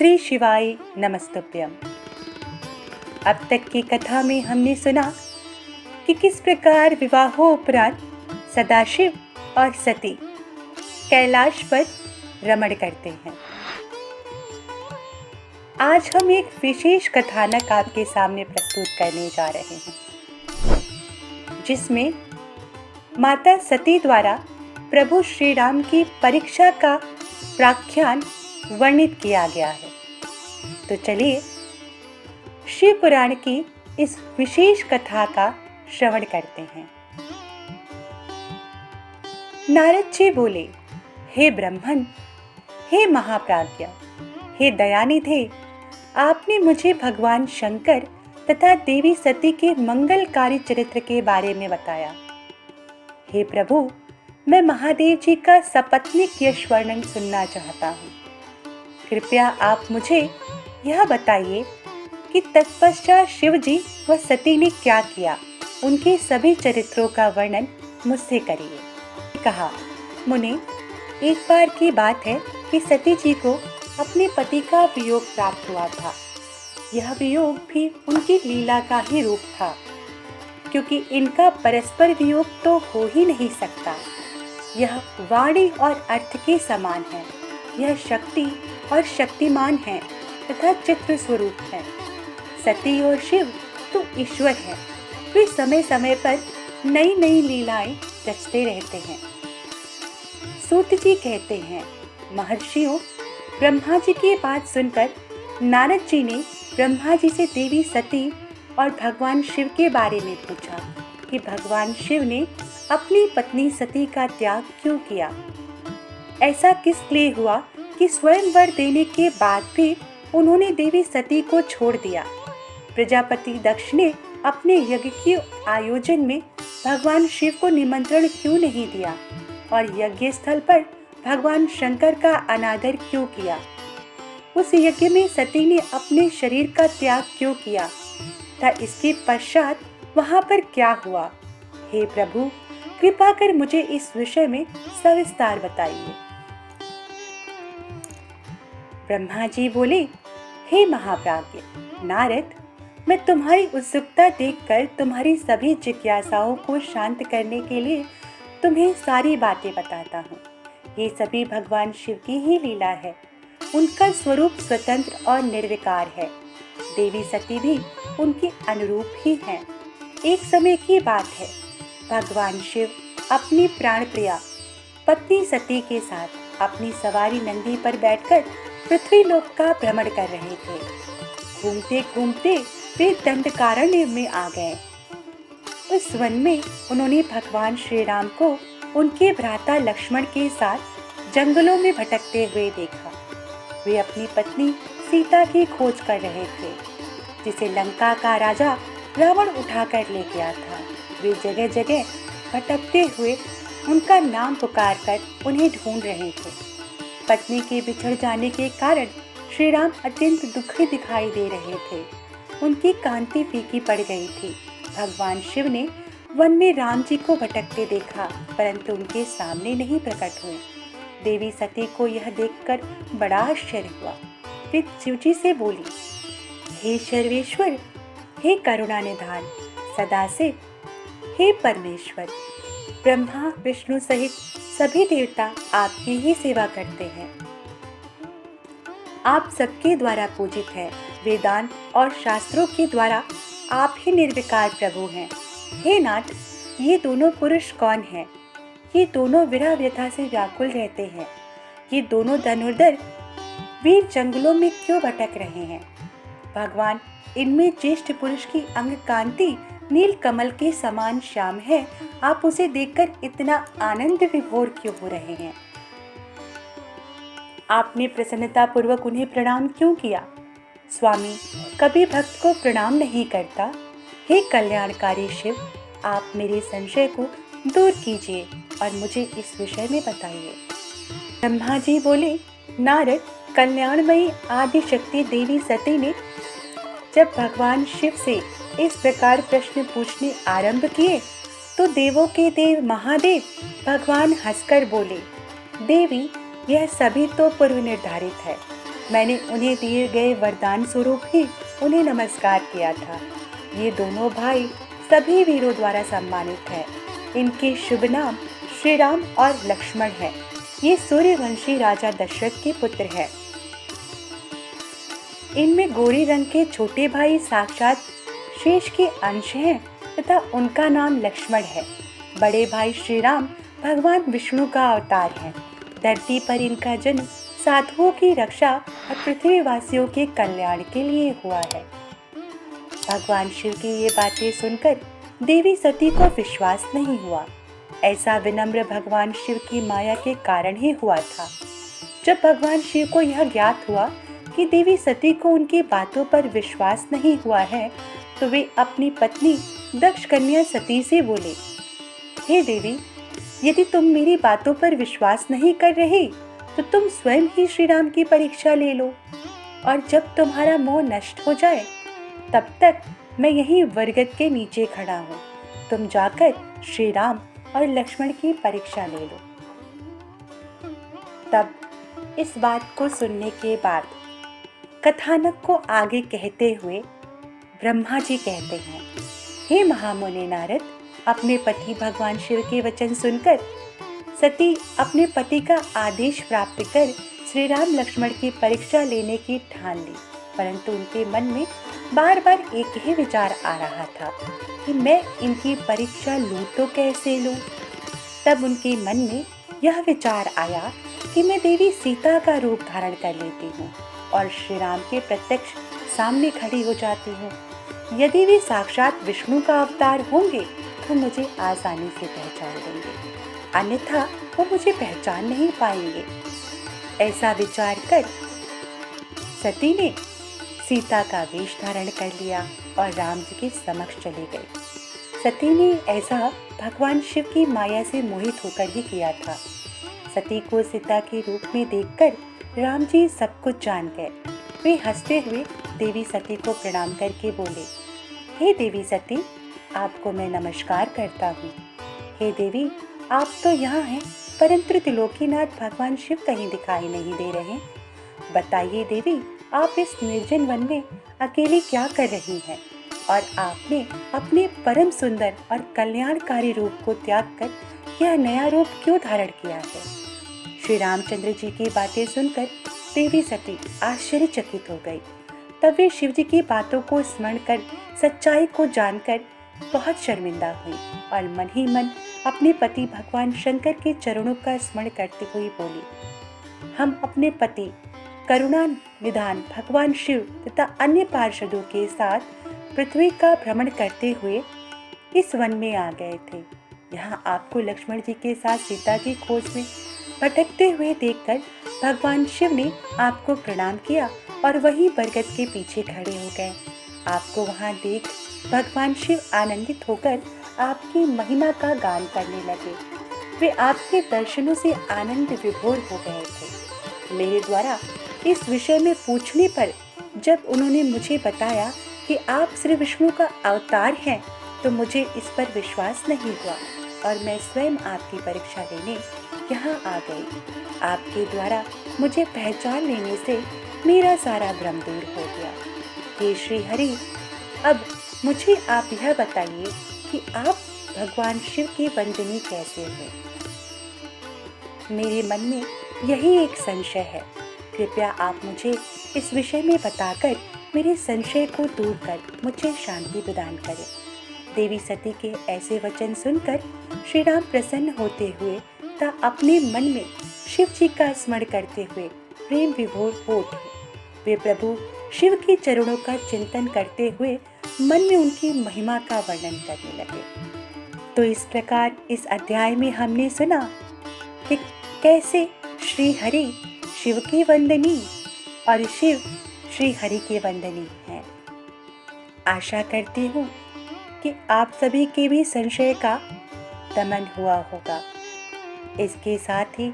श्री शिवाय नमस्तुभ्यम। अब तक की कथा में हमने सुना कि किस प्रकार विवाहोपरांत सदाशिव और सती कैलाश पर रमण करते हैं। आज हम एक विशेष कथानक आपके सामने प्रस्तुत करने जा रहे हैं, जिसमें माता सती द्वारा प्रभु श्री राम की परीक्षा का व्याख्यान वर्णित किया गया है। तो चलिए शिव पुराण की इस विशेष कथा का श्रवण करते हैं। नारद जी बोले, हे ब्रह्मन, हे महाप्राज्ञ, हे दयानिधे, आपने मुझे भगवान शंकर तथा देवी सती के मंगलकारी चरित्र के बारे में बताया। हे प्रभु, मैं महादेव जी का सपत्नीक यश वर्णन सुनना चाहता हूँ। कृपया आप मुझे यह बताइए कि तत्पश्चात शिव जी व सती ने क्या किया। उनके सभी चरित्रों का वर्णन मुझसे करिए। कहा, मुने, एक बार की बात है कि सती जी को अपने पति का वियोग प्राप्त हुआ था। यह वियोग भी उनकी लीला का ही रूप था, क्योंकि इनका परस्पर वियोग तो हो ही नहीं सकता। यह वाणी और अर्थ के समान है। यह शक्ति और शक्तिमान है तथा चित्र स्वरूप है। सती और शिव तो ईश्वर है। वे समय समय पर नई नई लीलाएं रचते रहते हैं। सूत जी कहते हैं, महर्षियों, ब्रह्मा जी की बात सुनकर नारद जी ने ब्रह्मा जी से देवी सती और भगवान शिव के बारे में पूछा कि भगवान शिव ने अपनी पत्नी सती का त्याग क्यों किया। ऐसा किस लिए हुआ कि स्वयंवर देने के बाद भी उन्होंने देवी सती को छोड़ दिया। प्रजापति दक्ष ने अपने यज्ञ के आयोजन में भगवान शिव को निमंत्रण क्यों नहीं दिया और यज्ञ स्थल पर भगवान शंकर का अनादर क्यों किया। उस यज्ञ में सती ने अपने शरीर का त्याग क्यों किया था। इसके पश्चात वहां पर क्या हुआ। हे प्रभु, कृपा कर मुझे इस विषय में सविस्तार बताइए। ब्रह्मा जी बोले, हे महाप्राज्ञ नारद, मैं तुम्हारी उत्सुकता देखकर तुम्हारी सभी जिज्ञासाओं को शांत करने के लिए तुम्हें सारी बातें बताता हूँ। ये सभी भगवान शिव की ही लीला है। उनका स्वरूप स्वतंत्र और निर्विकार है। देवी सती भी उनके अनुरूप ही हैं। एक समय की बात है, भगवान शिव अपनी प्राण प्रिया पत्नी सती के साथ अपनी सवारी नंदी पर बैठकर पृथ्वी लोक का भ्रमण कर रहे थे। घूमते घूमते वे दंडकारण्य में आ गए। उस वन में उन्होंने भगवान श्री राम को उनके भ्राता लक्ष्मण के साथ जंगलों में भटकते हुए देखा। वे अपनी पत्नी सीता की खोज कर रहे थे, जिसे लंका का राजा रावण उठाकर ले गया था। वे जगह जगह भटकते हुए उनका नाम पुकार कर उन्हें ढूंढ रहे थे। पत्नी के बिछड़ जाने के कारण श्री राम अत्यंत दुखी दिखाई दे रहे थे। उनकी कांति फीकी पड़ गई थी। भगवान शिव ने वन में राम जी को भटकते देखा, परंतु उनके सामने नहीं प्रकट हुए। देवी सती को यह देखकर बड़ा आश्चर्य हुआ। वे शिव जी से बोली, हे सर्वेश्वर, हे करुणा निधान, सदाशिव, हे परमेश्वर, ब्रह्मा विष्णु सहित सभी देवता आपकी ही सेवा करते हैं। आप सबके द्वारा पूजित हैं। वेदांत और शास्त्रों के द्वारा आप ही निर्विकार प्रभु हैं। हे नाथ, ये दोनों पुरुष कौन हैं? ये दोनों विरह व्यथा से व्याकुल रहते हैं। ये दोनों धनुर्धर वीर जंगलों में क्यों भटक रहे हैं? भगवान, इनमें ज्येष्ठ पुरुष की अंग कांति नील कमल के समान श्याम है। आप उसे देखकर इतना आनंद विभोर क्यों हो रहे हैं? आपने प्रसन्नता पूर्वक उन्हें प्रणाम क्यों किया? स्वामी, कभी भक्त को प्रणाम नहीं करता। हे कल्याणकारी शिव, आप मेरे संशय को दूर कीजिए और मुझे इस विषय में बताइए। ब्रह्मा जी बोले, नारद, कल्याणमयी आदि शक्ति देवी सती ने जब भगवान शिव से इस प्रकार प्रश्न पूछने आरंभ किए तो देवों के देव महादेव भगवान हंसकर बोले, देवी, यह सभी तो पूर्व निर्धारित है। मैंने उन्हें दिए गए वरदान स्वरूप ही उन्हें नमस्कार किया था। ये दोनों भाई सभी वीरों द्वारा सम्मानित हैं। इनके शुभ नाम श्री राम और लक्ष्मण है। ये सूर्यवंशी राजा दशरथ के पुत्र हैं। इनमें गोरी रंग के छोटे भाई साक्षात शेष के अंश हैं तथा उनका नाम लक्ष्मण है। बड़े भाई श्री राम भगवान विष्णु का अवतार हैं। धरती पर इनका जन्म साधुओं की रक्षा और पृथ्वीवासियों के कल्याण के लिए हुआ है। भगवान शिव की ये बातें सुनकर देवी सती को विश्वास नहीं हुआ। ऐसा विनम्र भगवान शिव की माया के कारण ही हुआ था। जब भगवान शिव को यह ज्ञात हुआ कि देवी सती को उनकी बातों पर विश्वास नहीं हुआ है, तो वे अपनी पत्नी दक्ष कन्या सती से बोले, हे देवी, यदि तुम मेरी बातों पर विश्वास नहीं कर रही तो तुम स्वयं ही श्री राम की परीक्षा ले लो, और जब तुम्हारा मोह नष्ट हो जाए तब तक मैं यहीं बरगद के नीचे खड़ा हूँ। तुम जाकर श्री राम और लक्ष्मण की परीक्षा ले लो। तब इस बात को सुनने के बाद कथानक को आगे कहते हुए ब्रह्मा जी कहते हैं, हे महामुनि नारद, अपने पति भगवान शिव के वचन सुनकर सती अपने पति का आदेश प्राप्त कर श्री राम लक्ष्मण की परीक्षा लेने की ठान ली। परंतु उनके मन में बार बार एक ही विचार आ रहा था कि मैं इनकी परीक्षा लूँ तो कैसे लूँ। तब उनके मन में यह विचार आया कि मैं देवी सीता का रूप धारण कर लेती हूँ और श्री राम के प्रत्यक्ष सामने खड़ी हो जाती हूँ। यदि वे साक्षात विष्णु का अवतार होंगे तो मुझे आसानी से पहचान लेंगे, अन्यथा वो मुझे पहचान नहीं पाएंगे। ऐसा विचार कर सती ने सीता का वेश धारण कर लिया और राम जी के समक्ष चली गई। सती ने ऐसा भगवान शिव की माया से मोहित होकर ही किया था। सती को सीता के रूप में देखकर राम जी सब कुछ जान गए। वे हंसते हुए देवी सती को प्रणाम करके बोले, हे देवी सती, आपको मैं नमस्कार करता हूँ। हे देवी, आप तो यहाँ हैं, परंतु त्रिलोकीनाथ भगवान शिव कहीं दिखाई नहीं दे रहे। बताइए देवी, आप इस निर्जन वन में अकेली क्या कर रही हैं और आपने अपने परम सुंदर और कल्याणकारी रूप को त्याग कर यह नया रूप क्यों धारण किया है। श्री रामचंद्र जी की बातें सुनकर देवी सती आश्चर्यचकित हो गई। तब वे शिव जी की बातों को स्मरण कर सच्चाई को जानकर बहुत शर्मिंदा हुई और मन ही मन अपने पति भगवान शंकर के चरणों का स्मरण करते हुए बोली, हम अपने पति करुणा निधान भगवान शिव तथा अन्य पार्षदों के साथ पृथ्वी का भ्रमण करते हुए इस वन में आ गए थे। यहाँ आपको लक्ष्मण जी के साथ सीता की खोज में भटकते हुए देखकर भगवान शिव ने आपको प्रणाम किया और वहीं बरगद के पीछे खड़े हो गए। आपको वहाँ देख भगवान शिव आनंदित होकर आपकी महिमा का गान करने लगे। वे आपके दर्शनों से आनंद विभोर हो गए थे। मेरे द्वारा इस विषय में पूछने पर जब उन्होंने मुझे बताया कि आप श्री विष्णु का अवतार हैं, तो मुझे इस पर विश्वास नहीं हुआ और मैं स्वयं आपकी परीक्षा लेने यहाँ आ गई। आपके द्वारा मुझे पहचान लेने से मेरा सारा भ्रम दूर हो गया। हे श्री हरि, अब मुझे आप यह बताइए कि आप भगवान शिव की वंदनी कैसे हुए। मेरे मन में यही एक संशय है। कृपया आप मुझे इस विषय में बताकर मेरे संशय को दूर कर मुझे शांति प्रदान करें। देवी सती के ऐसे वचन सुनकर श्री राम प्रसन्न होते हुए तथा अपने मन में शिव जी का स्मरण करते हुए प्रेम विभोर हो उठे। वे प्रभु शिव के चरणों का चिंतन करते हुए मन में उनकी महिमा का वर्णन करने लगे। तो इस प्रकार इस अध्याय में हमने सुना कि कैसे श्री हरि शिव की वंदनी और शिव श्री हरि के वंदनी हैं। आशा करती हूँ कि आप सभी के भी संशय का दमन हुआ होगा। इसके साथ ही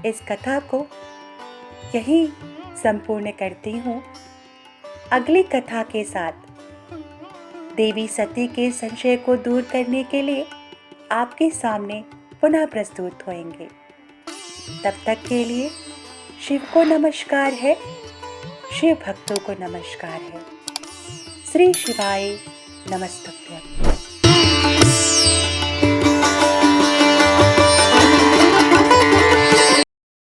इस कथा को यही संपूर्ण करती हूँ। अगली कथा के साथ देवी सती के संशय को दूर करने के लिए आपके सामने पुनः प्रस्तुत होंगे। तब तक के लिए शिव को नमस्कार है। शिव भक्तों को नमस्कार है। श्री शिवाय नमस्तुभ्यम।